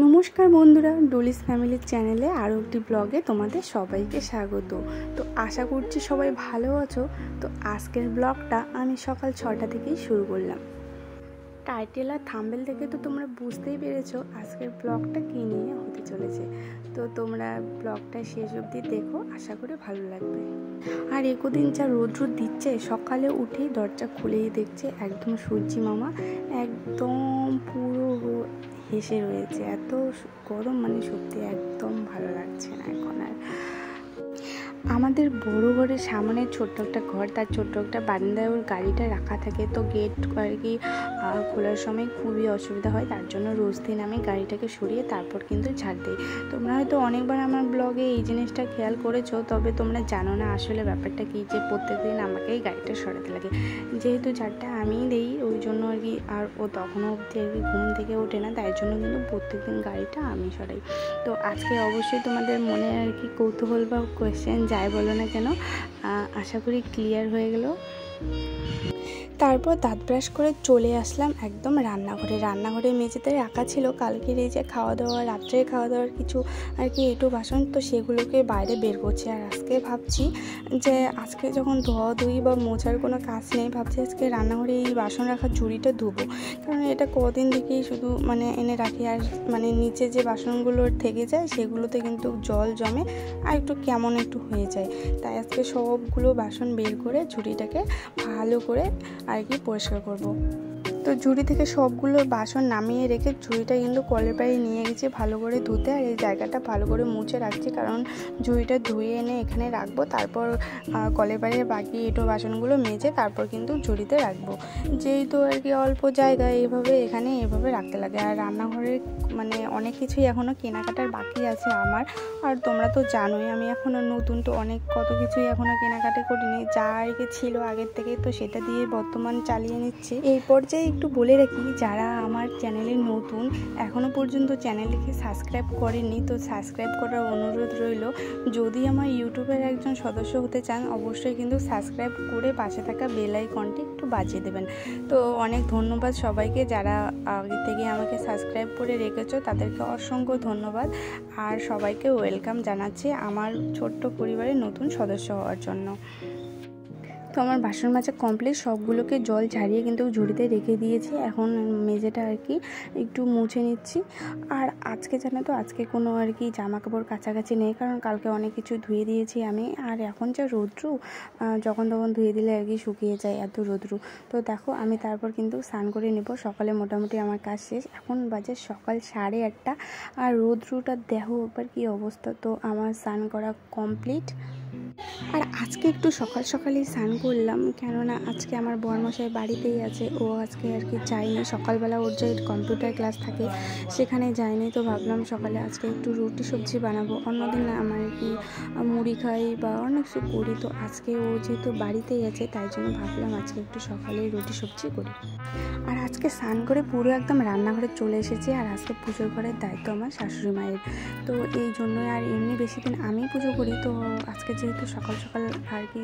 নমস্কার বন্ধুরা, ডুলিস ফ্যামিলির চ্যানেলে আরও একটি ব্লগে তোমাদের সবাইকে স্বাগত। তো আশা করছি সবাই ভালো আছো। তো আজকের ব্লগটা আমি সকাল 6টা থেকেই শুরু করলাম। টাইটেল আর থাম্বনেল থেকে তো তোমরা বুঝতেই পেরেছো আজকের ব্লগটা কী নিয়ে হতে চলেছে। তো তোমরা ব্লগটা শেষ অবধি দেখো, আশা করি ভালো লাগবে। আর একদিন যা রোদ দিচ্ছে, সকালে উঠেই দরজা খুলেই দেখছে একদম সূর্যি মামা একদম পুরো হেসে রয়েছে। এত গরম, মানে সত্যি একদম ভালো লাগছে না এখন আর। আমাদের বড় ঘরের সামনে ছোট্ট একটা ঘর, তার ছোট্ট একটা বারান্দায় ওর গাড়িটা রাখা থাকে। তো গেট আর কি খোলার সময় খুবই অসুবিধা হয়, তার জন্য রোজ দিন আমি গাড়িটাকে সরিয়ে তারপর কিন্তু ঝাড় দিই। তোমরা হয়তো অনেকবার আমার ব্লগে এই জিনিসটা খেয়াল করেছো, তবে তোমরা জানো না আসলে ব্যাপারটা কী, যে প্রত্যেক দিন আমাকেই গাড়িটা সরাতে লাগে। যেহেতু ঝাড়টা আমিই দিই, ওই জন্য আর কি। আর ও তখনও অবধি আর কি ঘুম থেকে ওঠে না, তাই জন্য কিন্তু প্রত্যেক দিন গাড়িটা আমি সরাই। তো আজকে অবশ্যই তোমাদের মনে আর কি কৌতূহল বা কোয়েশ্চেন যাই বলো না কেন, আশা করি ক্লিয়ার হয়ে গেল। তারপর দাঁত ব্রাশ করে চলে আসলাম একদম রান্নাঘরে মেঝেতে রাখা ছিল কালকের এই যে খাওয়া দাওয়া, রাত্রে খাওয়া দাওয়ার কিছু আর কি একটু বাসন, তো সেগুলোকে বাইরে বের করছি। আর আজকে ভাবছি যে আজকে যখন ধোয়া ধুই বা মোছার কোনো কাজ নেই, ভাবছি আজকে রান্নাঘরে এই বাসন রাখার ঝুড়িটা ধুবো। কারণ এটা কদিন থেকেই শুধু মানে এনে রাখি, আর মানে নিচে যে বাসনগুলো থেকে যায় সেগুলোতে কিন্তু জল জমে আর একটু কেমন একটু হয়ে যায়। তাই আজকে সবগুলো বাসন বের করে ঝুড়িটাকে ভালো করে আর কি পরিষ্কার করব। তো ঝুড়ি থেকে সবগুলো বাসন নামিয়ে রেখে ঝুড়িটা কিন্তু কলের পাড়ে নিয়ে গেছি ভালো করে ধুতে। আর এই জায়গাটা ভালো করে মুছে রাখছি, কারণ ঝুড়িটা ধুয়ে এনে এখানে রাখবো, তারপর কলের পাড়ে বাকি এঁটো বাসনগুলো মেজে তারপর কিন্তু ঝুড়িতে রাখবো। যেহেতু আর কি অল্প জায়গা, এভাবে রাখতে লাগে। আর রান্নাঘরের মানে অনেক কিছুই এখনও কেনাকাটার বাকি আছে আমার। আর তোমরা তো জানোই আমি এখনও নতুন, তো কত কিছুই এখনও কেনাকাটা করিনি, যা আর কি ছিল আগের থেকে, তো সেটা দিয়ে বর্তমান চালিয়ে নিচ্ছি। এই পর্যায়ে একটু বলে রাখি, যারা আমার চ্যানেলে নতুন, এখনও পর্যন্ত চ্যানেলটিকে সাবস্ক্রাইব করেনি, তো সাবস্ক্রাইব করার অনুরোধ রইল। যদি আমার ইউটিউবের একজন সদস্য হতে চান, অবশ্যই কিন্তু সাবস্ক্রাইব করে পাশে থাকা বেল আইকনটি একটু বাজিয়ে দেবেন। তো অনেক ধন্যবাদ সবাইকে, যারা আগে থেকে আমাকে সাবস্ক্রাইব করে রেখেছো, তাদেরকে অসংখ্য ধন্যবাদ। আর সবাইকে ওয়েলকাম জানাচ্ছি আমার ছোট্ট পরিবারের নতুন সদস্য হওয়ার জন্য। তো আমার বাসন মাজা কমপ্লিট, সবগুলোকে জল ঝারিয়ে কিন্তু ঝুড়িতে রেখে দিয়েছি। এখন মেঝেটা আর কি একটু মুছে নিচ্ছি। আর আজকে জানো তো, আজকে কোনো আর কি জামা কাপড় কাছাকাছি নেই, কারণ কালকে অনেক কিছু ধুয়ে দিয়েছি আমি। আর এখন যা রৌদ্রু, যখন তখন ধুয়ে দিলে আর কি শুকিয়ে যায়, এত রৌদ্রু। তো দেখো আমি তারপর কিন্তু স্নান করে নেব। সকালে মোটামুটি আমার কাজ শেষ, এখন বাজে সকাল 8:30। আর রৌদ্রুটা দেখো একবার কী অবস্থা। তো আমার স্নান করা কমপ্লিট। আর আজকে একটু সকালেই স্নান করলাম, কেননা আজকে আমার বরমশাই বাড়িতেই আছে। ও আজকে আর কি যায়নি, সকালবেলা ওর যে কম্পিউটার ক্লাস থাকে সেখানে যায়নি। তো ভাবলাম সকালে আজকে একটু রুটি সবজি বানাবো। অন্যদিন আমার আর কি মুড়ি খাই বা অনেক কিছু করি, তো আজকে ও যেহেতু বাড়িতেই আছে তাই জন্য ভাবলাম আজকে একটু সকালেই রুটি সবজি করি। আর আজকে স্নান করে পুরো একদম রান্নাঘরে চলে এসেছি। আর আজকে পুজোর ঘরের দায়িত্ব আমার শাশুড়ি মায়ের, তো এই জন্যই। আর এমনি বেশি দিন আমি পুজো করি, তো আজকে যেহেতু সকাল আর কি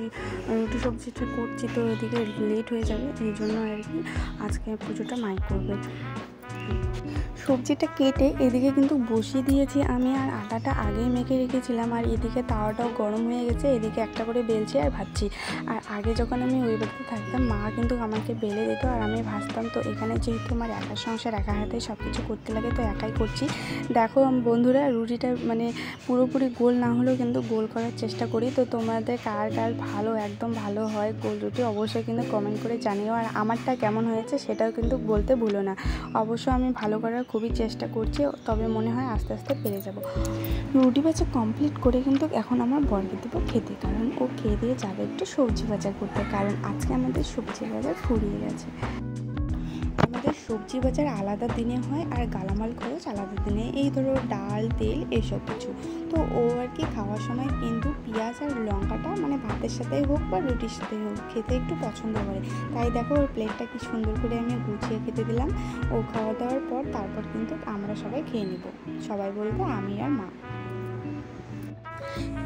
রুটি সবজিটা করছি, তো এদিকে লেট হয়ে যাবে, এই জন্য আর কি আজকে পুজোটা মাই করবে। সবজিটা কেটে এদিকে কিন্তু বসিয়ে দিয়েছি আমি, আর আটাটা আগেই মেখে রেখেছিলাম। আর এদিকে তাওয়াটাও গরম হয়ে গেছে, এদিকে একটা করে বেলছি আর ভাজছি। আর আগে যখন আমি ওই বাড়িতে থাকতাম, মা কিন্তু আমাকে বেলে দিত আর আমি ভাজতাম। তো এখানে যেহেতু আমার একা সংসার, একা হাতে সব কিছু করতে লাগে, তো একাই করছি। দেখো বন্ধুরা, রুটিটা মানে পুরোপুরি গোল না হলেও কিন্তু গোল করার চেষ্টা করি। তো তোমাদের কার ভালো, একদম ভালো হয় গোল রুটি, অবশ্যই কিন্তু কমেন্ট করে জানিও। আর আমারটা কেমন হয়েছে সেটাও কিন্তু বলতে ভুলো না। অবশ্য আমি ভালো করার খুবই চেষ্টা করছি, তবে মনে হয় আস্তে আস্তে পেরে যাব। রুটি বাজার কমপ্লিট করে কিন্তু এখন আমার বরকে দেবো খেতে, কারণ ও খেয়ে দিয়ে যাবে একটু সবজি বাজার করতে, কারণ আজকে আমাদের সবজি বাজার ফুরিয়ে গেছে। আমাদের সবজি বাজার আলাদা দিনে হয় আর গালামাল খরচ আলাদা দিনে, এই ধরো ডাল তেল এসব কিছু। তো ও আর কি খাওয়ার সময় কিন্তু পেঁয়াজ আর লঙ্কাটা মানে ভাতের সাথে হোক বা রুটির সাথে হোক খেতে একটু পছন্দ করে। তাই দেখো ওর প্লেটটা কি সুন্দর করে আমি গুছিয়ে খেতে দিলাম। ও খাওয়া দাওয়ার পর তারপর কিন্তু আমরা সবাই খেয়ে নেব, সবাই বলবো আমি আর মা।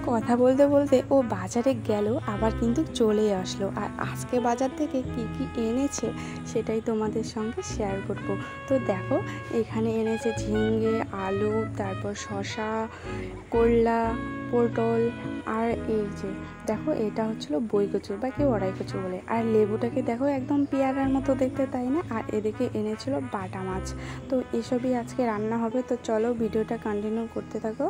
কথা বলতে বলতে ও বাজারে গেল, আবার কিন্তু চলে আসলো। আর আজকে বাজার থেকে কি কি এনেছে সেটাই তোমাদের সঙ্গে শেয়ার করব। তো দেখো, এখানে এনেছে ঝিঙে, আলু, তারপর শসা, করলা, পটল, আর এই যে দেখো এটা হচ্ছিলো বইকচু বা কেউ অড়াইকচু বলে। আর লেবুটাকে দেখো একদম পেয়ারার মতো দেখতে, তাই না? আর এদিকে এনেছিল বাটা মাছ। তো এসবই আজকে রান্না হবে। তো চলো ভিডিওটা কন্টিনিউ করতে থাকো।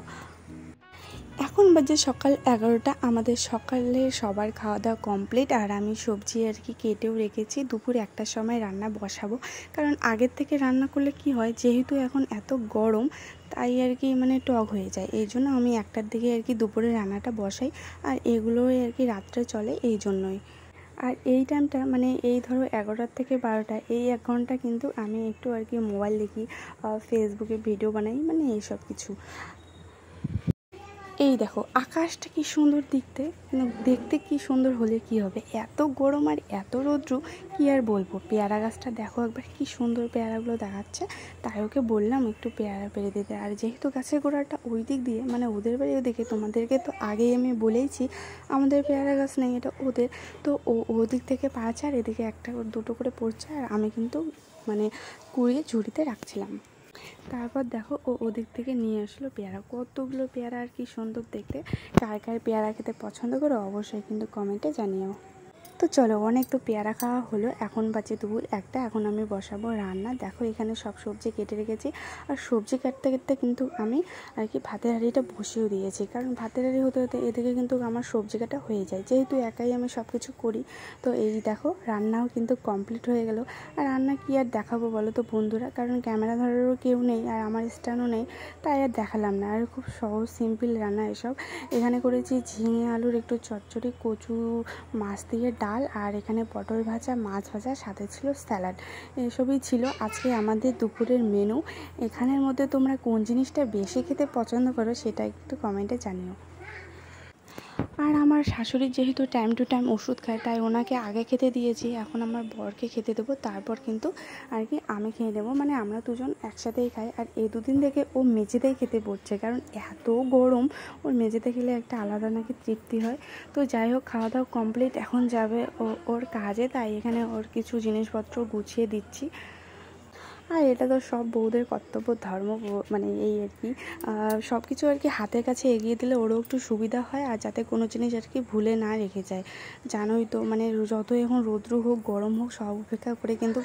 এখন বাজে সকাল 11টা। আমাদের সকালে সবার খাওয়া দাওয়া কমপ্লিট। আর আমি সবজি আর কি কেটেও রেখেছি, দুপুর 1টার সময় রান্না বসাবো। কারণ আগের থেকে রান্না করলে কি হয়, যেহেতু এখন এত গরম, তাই আর কি মানে টক হয়ে যায়। এই জন্য আমি 1টার দিকে আর কি দুপুরে রান্নাটা বসাই। আর এগুলোই আর কি রাত্রে চলে, এই জন্যই। আর এই টাইমটা মানে এই ধরো 11টার থেকে 12টা, এই 1 ঘন্টা কিন্তু আমি একটু আর কি মোবাইল দেখি, ফেসবুকে ভিডিও বানাই, মানে এইসব কিছু। এই দেখো আকাশটা কি সুন্দর দেখতে কি সুন্দর হলে কি হবে, এত গরম আর এত রৌদ্র, কি আর বলবো। পেয়ারা গাছটা দেখো একবার, কি সুন্দর পেয়ারাগুলো দেখাচ্ছে। তাই ওকে বললাম একটু পেয়ারা পেরে দিতে। আর যেহেতু গাছের গোড়াটা ওই দিক দিয়ে, মানে ওদের বাড়ি ওদিকে, তোমাদেরকে তো আগেই আমি বলেইছি আমাদের পেয়ারা গাছ নেই, এটা ওদের। তো ওদিক থেকে পাড়ছে, আর এদিকে 1টা 2টো করে পড়ছে। আর আমি কিন্তু মানে কুড়িয়ে ঝুড়িতে রাখছিলাম। তারপর দেখো ওদিক থেকে নিয়ে আসলো পেয়ারা, কতগুলো পেয়ারা, আর কি সুন্দর দেখতে। কার কার পেয়ারা খেতে পছন্দ করো অবশ্যই কিন্তু কমেন্টে জানিও। তো চলো, অনেক তো পেয়ারা খাওয়া হলো। এখন বাজে দুপুর 1টা। এখন আমি বসাবো রান্না। দেখো এখানে সব সবজি কেটে রেখেছি। আর সবজি কাটতে কাটতে কিন্তু আমি আর কি ভাতের হাঁড়িটা বসিয়েও দিয়েছি। কারণ ভাতের হাঁড়ি হতে হতে এদিকে কিন্তু আমার সবজি কাটা হয়ে যায়, যেহেতু একাই আমি সব কিছু করি। তো এই দেখো রান্নাও কিন্তু কমপ্লিট হয়ে গেল। আর রান্না কি আর দেখাবো বলো তো বন্ধুরা, কারণ ক্যামেরা ধরারও কেউ নেই, আর আমার স্ট্যান্ডও নেই, তাই আর দেখালাম না। আর খুব সহজ সিম্পল রান্না এসব। এখানে করেছি ঝিঙে আলুর একটু চচ্চড়ি, কচু মাছ দিয়ে ডাল, আর এখানে পটল ভাজা, মাছ ভাজা, সাথে ছিল স্যালাড। এসবই ছিল আজকে আমাদের দুপুরের মেনু। এখানের মধ্যে তোমরা কোন জিনিসটা বেশি খেতে পছন্দ করো সেটা একটু কমেন্টে জানিও। আর আমার শাশুড়ি যেহেতু টাইম টু টাইম ওষুধ খায়, তাই ওনাকে আগে খেতে দিয়েছি। এখন আমার বরকে খেতে দেবো, তারপর কিন্তু আর কি আমি খেয়ে দেবো। মানে আমরা দুজন একসাথেই খাই। আর এই দুদিন থেকে ও মেঝেতেই খেতে পড়ছে, কারণ এত গরম, ওর মেঝেতে খেলে একটা আলাদা নাকি তৃপ্তি হয়। তো যাই হোক, খাওয়া দাওয়া কমপ্লিট, এখন যাবে ওর কাজে, তাই এখানে ওর কিছু জিনিসপত্র গুছিয়ে দিচ্ছি। আর এটা তো সব বউদের কর্তব্য, ধর্ম, মানে এই আর কি সব কিছু আর কি হাতের কাছে এগিয়ে দিলে ওরও একটু সুবিধা হয়। আর যাতে কোনো জিনিস আর কি ভুলে না রেখে যায়। জানোই তো মানে যতই এখন রৌদ্র হোক গরম হোক, সব উপেক্ষা করে কিন্তু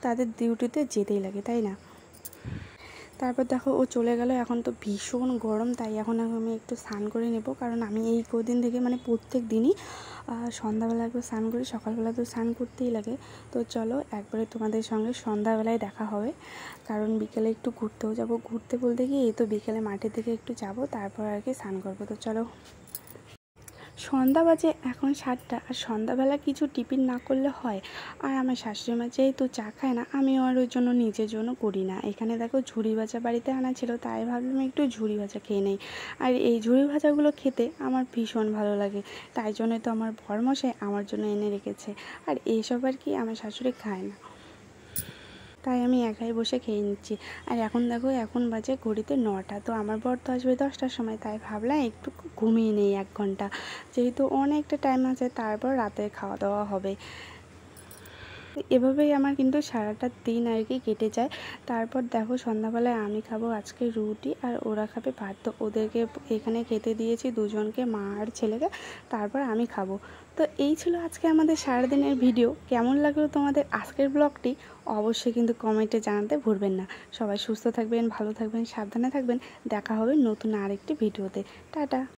তাদের ডিউটিতে যেতেই লাগে, তাই না? তারপর দেখো ও চলে গেল। এখন তো ভীষণ গরম, তাই এখন আমি একটু স্নান করে নেব। কারণ আমি এই কদিন থেকে মানে প্রত্যেক দিনই সন্ধ্যাবেলা একবার স্নান করি, সকালবেলা তো স্নান করতেই লাগে। তো চলো একবারে তোমাদের সঙ্গে সন্ধ্যাবেলায় দেখা হবে। কারণ বিকেলে একটু ঘুরতেও যাব। ঘুরতে বলতে কি, এই তো বিকেলে মাঠের দিকে একটু যাব, তারপর আর কি স্নান করবো। তো চলো। সন্ধ্যা বাজে এখন 7টা। আর সন্ধ্যাবেলা কিছু টিফিন না করলে হয়। আর আমার শাশুড়ি মা যেহেতু চা খায় না, আমি আর ওর জন্য নিজের জন্য করি না। এখানে দেখো ঝুড়ি ভাজা বাড়িতে আনা ছিল, তাই ভাবলাম একটু ঝুড়ি ভাজা খেয়ে নেই। আর এই ঝুড়ি ভাজাগুলো খেতে আমার ভীষণ ভালো লাগে, তাই জন্য তো আমার বরমশাই আমার জন্য এনে রেখেছে। আর এইসব আর কি আমার শাশুড়ি খায় না, তাই আমি একাই বসে খেয়ে নিচ্ছি। আর এখন দেখো, এখন বাজে ঘড়িতে 9টা। তো আমার বর তো আসবে 10টার সময়, তাই ভাবলাম একটু ঘুমিয়ে নেই 1 ঘন্টা, যেহেতু অনেকটা টাইম আছে, তারপর রাতের খাওয়া দাওয়া হবে। এভাবেই আমার কিন্তু সারাটা দিন আর কি কেটে যায়। তারপর দেখো সন্ধ্যাবেলায় আমি খাবো আজকে রুটি, আর ওরা খাবে ভাত। তো ওদেরকে এখানে খেতে দিয়েছি দুজনকে, মা আর ছেলেকে, তারপর আমি খাবো। তো এই ছিল আজকে আমাদের সারাদিনের ভিডিও। কেমন লাগলো তোমাদের আজকের ব্লগটি অবশ্যই কিন্তু কমেন্টে জানাতে ভুলবেন না। সবাই সুস্থ থাকবেন, ভালো থাকবেন, সাবধানে থাকবেন। দেখা হবে নতুন আরেকটি ভিডিওতে। টাটা।